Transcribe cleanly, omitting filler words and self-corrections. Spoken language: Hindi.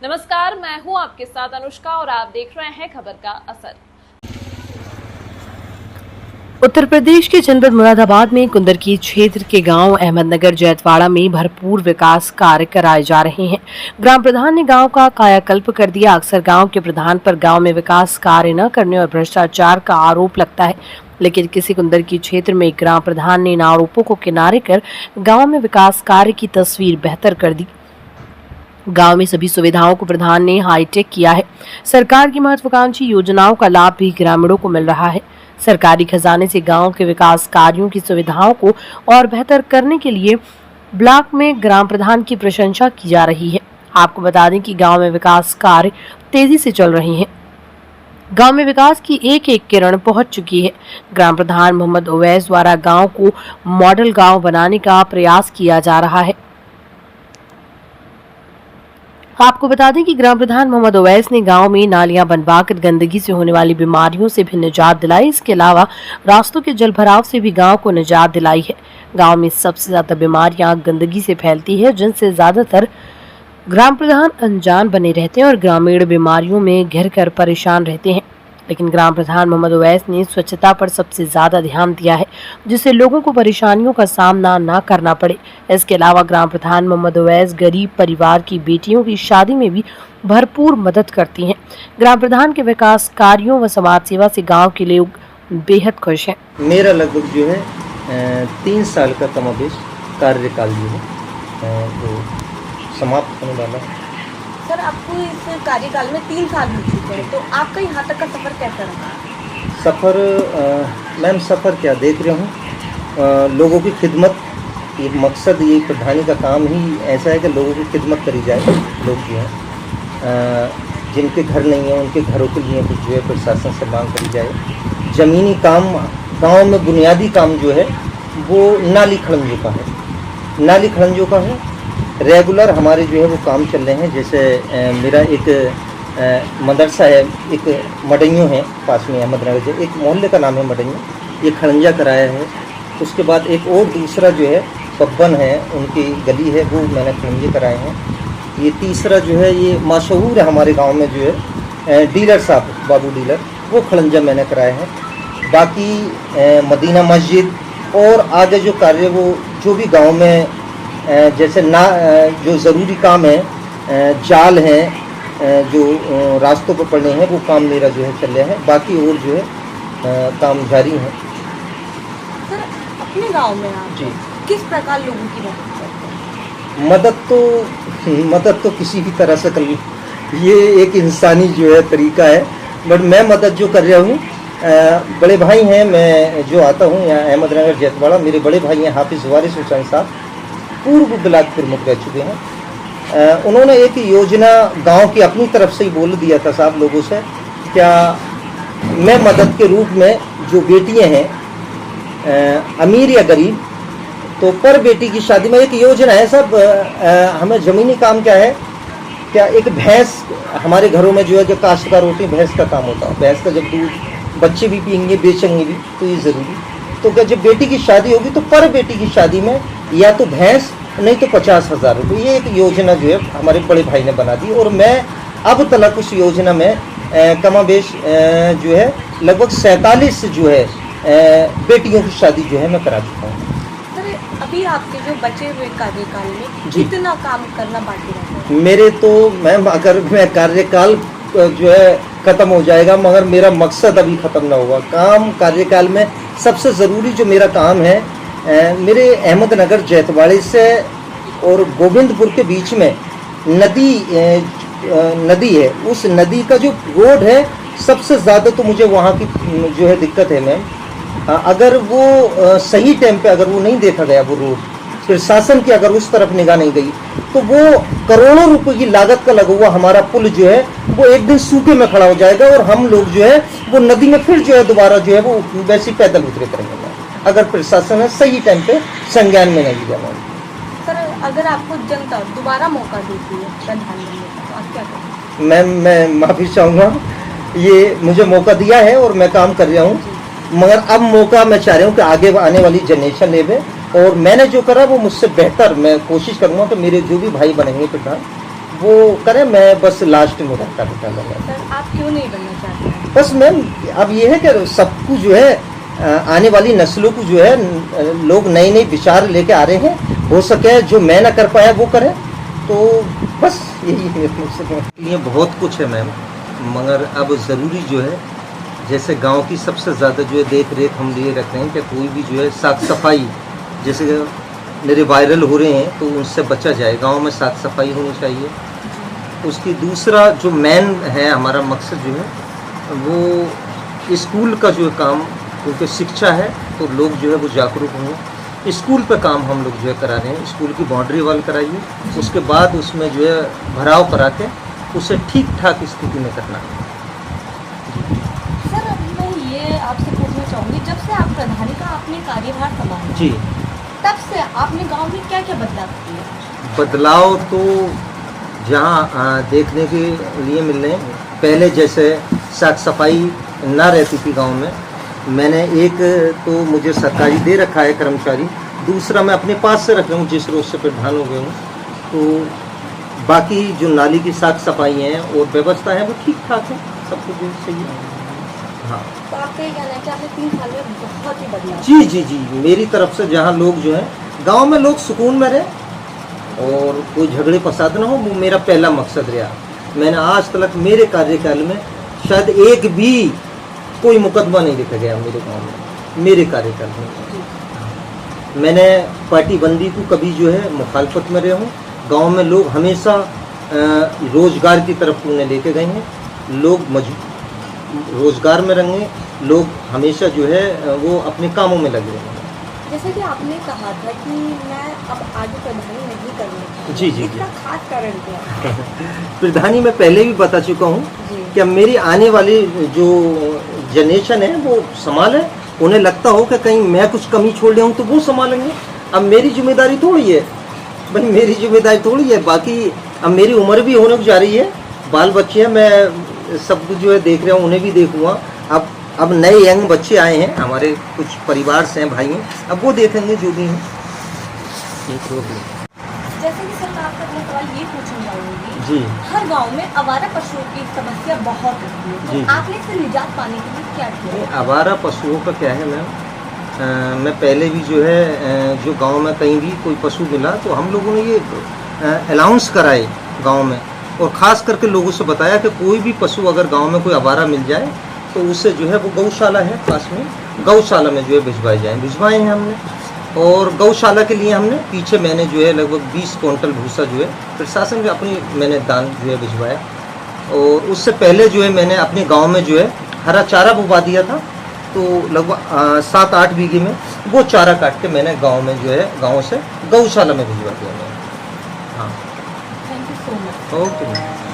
नमस्कार, मैं हूं आपके साथ अनुष्का और आप देख रहे हैं खबर का असर। उत्तर प्रदेश के जनपद मुरादाबाद में कुंदरकी क्षेत्र के गांव अहमदनगर जैतवाड़ा में भरपूर विकास कार्य कराए जा रहे हैं। ग्राम प्रधान ने गांव का कायाकल्प कर दिया। अक्सर गांव के प्रधान पर गांव में विकास कार्य न करने और भ्रष्टाचार का आरोप लगता है, लेकिन किसी कुंदरकी क्षेत्र में ग्राम प्रधान ने इन आरोपों को किनारे कर गाँव में विकास कार्य की तस्वीर बेहतर कर दी। गांव में सभी सुविधाओं को प्रधान ने हाईटेक किया है। सरकार की महत्वाकांक्षी योजनाओं का लाभ भी ग्रामीणों को मिल रहा है। सरकारी खजाने से गांव के विकास कार्यों की सुविधाओं को और बेहतर करने के लिए ब्लॉक में ग्राम प्रधान की प्रशंसा की जा रही है। आपको बता दें कि गांव में विकास कार्य तेजी से चल रहे हैं। गांव में विकास की एक एक किरण पहुंच चुकी है। ग्राम प्रधान मोहम्मद ओवैस द्वारा गांव को मॉडल गांव बनाने का प्रयास किया जा रहा है। आपको बता दें कि ग्राम प्रधान मोहम्मद ओवैस ने गांव में नालियां बनवाकर गंदगी से होने वाली बीमारियों से भी निजात दिलाई। इसके अलावा रास्तों के जलभराव से भी गांव को निजात दिलाई है। गांव में सबसे ज्यादा बीमारियां गंदगी से फैलती है, जिनसे ज्यादातर ग्राम प्रधान अनजान बने रहते हैं और ग्रामीण बीमारियों में घिर कर परेशान रहते हैं। लेकिन ग्राम प्रधान मोहम्मद ओवैस ने स्वच्छता पर सबसे ज्यादा ध्यान दिया है, जिससे लोगों को परेशानियों का सामना न करना पड़े। इसके अलावा ग्राम प्रधान मोहम्मद ओवैस गरीब परिवार की बेटियों की शादी में भी भरपूर मदद करती हैं। ग्राम प्रधान के विकास कार्यों व समाज सेवा से गाँव के लोग बेहद खुश हैं। मेरा लगभग जो है 3 साल का कमोबेश कार्यकाल जो है वो समाप्त होने वाला है। सर, आपको इस कार्यकाल में 3 साल हो चुके हैं, तो आपका यहाँ तक का सफ़र कैसा रहा? सफ़र मैम सफ़र क्या देख रहे हूँ, लोगों की खिदमत। ये मकसद, ये प्रधानी का काम ही ऐसा है कि लोगों की खिदमत करी जाए। लोग जो हैं जिनके घर नहीं हैं उनके घरों के लिए कुछ जो है प्रशासन से मांग करी जाए। ज़मीनी काम, गांव में बुनियादी काम जो है वो नाली खड़ंजों का है। नाली खड़ंजों का है रेगुलर हमारे जो है वो काम चल रहे हैं। जैसे मेरा एक मदरसा है, एक मडैयों है पास में अहमदनगर, जो एक मोहल्ले का नाम है मडैयों, ये खड़ंजा कराया है। उसके बाद एक और दूसरा जो है पब्बन है, उनकी गली है, वो मैंने खड़ंजे कराए हैं। ये तीसरा जो है ये मशहूर है हमारे गांव में जो है डीलर साहब, बाबू डीलर, वो खड़ंजा मैंने कराए हैं। बाकी मदीना मस्जिद और आगे जो कार्य वो जो भी गाँव में जैसे ना जो ज़रूरी काम है, जाल हैं जो रास्तों पर पड़े हैं, वो काम मेरा जो है चल रहा है। बाकी और जो है काम जारी है। सर, अपने गांव में आप जी किस प्रकार लोगों की मदद करते हैं? मदद तो किसी भी तरह से कर, ये एक इंसानी जो है तरीका है। बट मैं मदद जो कर रहा हूँ, बड़े भाई हैं, मैं जो आता हूँ यहाँ अहमदनगर जैतवाड़ा, मेरे बड़े भाई हैं हाफिज़ वारिस हुसैन साहब, पूर्व ब्लॉक प्रमुख रह चुके हैं। उन्होंने एक योजना गांव की अपनी तरफ से ही बोल दिया था साहब लोगों से, क्या मैं मदद के रूप में जो बेटियां हैं अमीर या गरीब, तो पर बेटी की शादी में एक योजना है साहब। हमें ज़मीनी काम क्या है, क्या एक भैंस हमारे घरों में जो है, जो काश्तकार होती है, भैंस का काम होता है। भैंस का जब दूध बच्चे भी पियेंगे, बेचेंगे भी, तो ये ज़रूरी। तो क्या जब बेटी की शादी होगी तो पर बेटी की शादी में या तो भैंस, नहीं तो 50,000 रुपये, ये एक योजना जो है हमारे बड़े भाई ने बना दी। और मैं अब तक उस योजना में कमाबेश जो है लगभग 47 जो है बेटियों की शादी जो है मैं करा चुका हूँ। सर, अभी आपके जो बचे हुए कार्यकाल में कितना काम करना बाकी रहता है? मेरे तो मैम, अगर मैं कार्यकाल जो है ख़त्म हो जाएगा, मगर मेरा मकसद अभी ख़त्म ना हुआ। काम कार्यकाल में सबसे ज़रूरी जो मेरा काम है, मेरे अहमदनगर जैतवाड़े से और गोविंदपुर के बीच में नदी है। उस नदी का जो रोड है, सबसे ज़्यादा तो मुझे वहाँ की जो है दिक्कत है मैम। अगर वो सही टाइम पे अगर वो नहीं देखा गया, वो रोड प्रशासन की अगर उस तरफ निगाह नहीं गई, तो वो करोड़ों रुपए की लागत का लगा हुआ हमारा पुल जो है वो एक दिन सूखे में खड़ा हो जाएगा और हम लोग जो है वो नदी में फिर जो है दोबारा जो है वो वैसे पैदल उतरे करेंगे, अगर प्रशासन सही टाइम पे संज्ञान में नहीं लिया। सर, अगर आपको जनता दोबारा मौका देती है प्रधानमंत्री का, तो आप क्या करेंगे? मैं माफ़ी चाहूँगा, ये मुझे मौका दिया है और मैं काम कर रहा हूँ, मगर अब मौका मैं चाह रहा हूँ कि आगे आने वाली जनरेशन ले और मैंने जो करा वो मुझसे बेहतर मैं कोशिश करूँगा कि मेरे जो भी भाई बनेंगे प्रधान, वो करें, मैं बस लास्ट में रहता बेटा लगा। सर आप क्यों नहीं बनना चाहते हैं? बस मैम अब ये है कि सबको जो है आने वाली नस्लों को जो है लोग नए नए विचार लेके आ रहे हैं, हो सके जो मैं ना कर पाया वो करें, तो बस यही है। ये बहुत कुछ है मैम, मगर अब ज़रूरी जो है जैसे गांव की सबसे ज़्यादा जो है देख रेख हम लिए रख रहे हैं कि कोई भी जो है साफ़ सफाई, जैसे मेरे वायरल हो रहे हैं तो उनसे बचा जाए, गांव में साफ़ सफाई होनी चाहिए। उसकी दूसरा जो मेन है हमारा मकसद जो है वो स्कूल का जो है काम, क्योंकि शिक्षा है तो लोग जो है वो जागरूक होंगे। स्कूल पे काम हम लोग जो है करा रहे हैं, स्कूल की बाउंड्री वाल कराइए, उसके बाद उसमें जो है भराव करा के उसे ठीक ठाक स्थिति में करना है। सर अब मैं ये आपसे पूछना चाहूँगी, जब से आप प्रधानी का आपने कार्यभार संभाला जी, तब से आपने गांव में क्या क्या बदलाव किए? बदलाव तो जहाँ देखने के लिए मिल रहे हैं, पहले जैसे साफ सफाई ना रहती थी गांव में, मैंने एक तो मुझे सरकारी दे रखा है कर्मचारी, दूसरा मैं अपने पास से रख रहा हूँ जिस रोज से प्रधान हो गए हूँ, तो बाकी जो नाली की साफ सफाई है और व्यवस्था है वो ठीक ठाक है, सब कुछ सही है। हाँ तो आपका ये कहना है कि आपने 3 साल में बहुत ही बदलाव? जी जी जी, मेरी तरफ से जहाँ लोग जो है गांव में लोग सुकून में रहे और कोई झगड़े फसाद ना हो, वो मेरा पहला मकसद रहा। मैंने आज तक मेरे कार्यकाल में शायद एक भी कोई मुकदमा नहीं लिखा गया मेरे गांव में, मेरे कार्यकाल में। मैंने पार्टी बंदी को कभी जो है मुखालफत में रहे हूँ। गांव में लोग हमेशा रोजगार की तरफ उन्हें लेके गए हैं, लोग रोजगार में रहेंगे, लोग हमेशा जो है वो अपने कामों में लगे हैं। जैसे कि आपने कहा था कि मैं अब आगे प्रधानी नहीं करना, जी जी इसका खास कारण क्या है? प्रधानी मैं पहले भी बता चुका हूँ कि अब मेरी आने वाली जो जनरेशन है वो संभाले, उन्हें लगता हो कि कहीं मैं कुछ कमी छोड़ रहा हूँ तो वो संभालेंगे। अब मेरी जिम्मेदारी थोड़ी है भाई, मेरी जिम्मेदारी थोड़ी है, बाकी अब मेरी उम्र भी होने को जा रही है, बाल बच्चे हैं, मैं सब कुछ जो है देख रहा हूँ, उन्हें भी देखूँगा। अब नए यंग बच्चे आए हैं, हमारे कुछ परिवार से हैं, भाई हैं, अब वो देखेंगे जो भी हैं। जैसे कि सर मैं आपसे अपना सवाल ये पूछना चाहूँगी जी, हर गांव में आवारा पशुओं की समस्या बहुत होती है, जी। तो आपने इससे निजात पाने के लिए क्या किया? आवारा पशुओं का क्या है मैम, मैं पहले भी जो है जो गांव में कहीं भी कोई पशु मिला तो हम लोगों ने ये अनाउंस कराए गांव में, और ख़ास करके लोगों से बताया कि कोई भी पशु अगर गांव में कोई आवारा मिल जाए तो उससे जो है वो गौशाला है पास में, गौशाला में जो है भिजवाए हैं हमने। और गौशाला के लिए हमने पीछे मैंने जो है लगभग 20 क्विंटल भूसा जो है प्रशासन में अपनी मैंने दान जो है भिजवाया। और उससे पहले जो है मैंने अपने गांव में जो है हरा चारा बुवा दिया था, तो लगभग 7-8 बीघे में वो चारा काट के मैंने गांव में जो है गांव से गौशाला में भिजवा दिया मैंने। हाँ, thank you so much. Okay.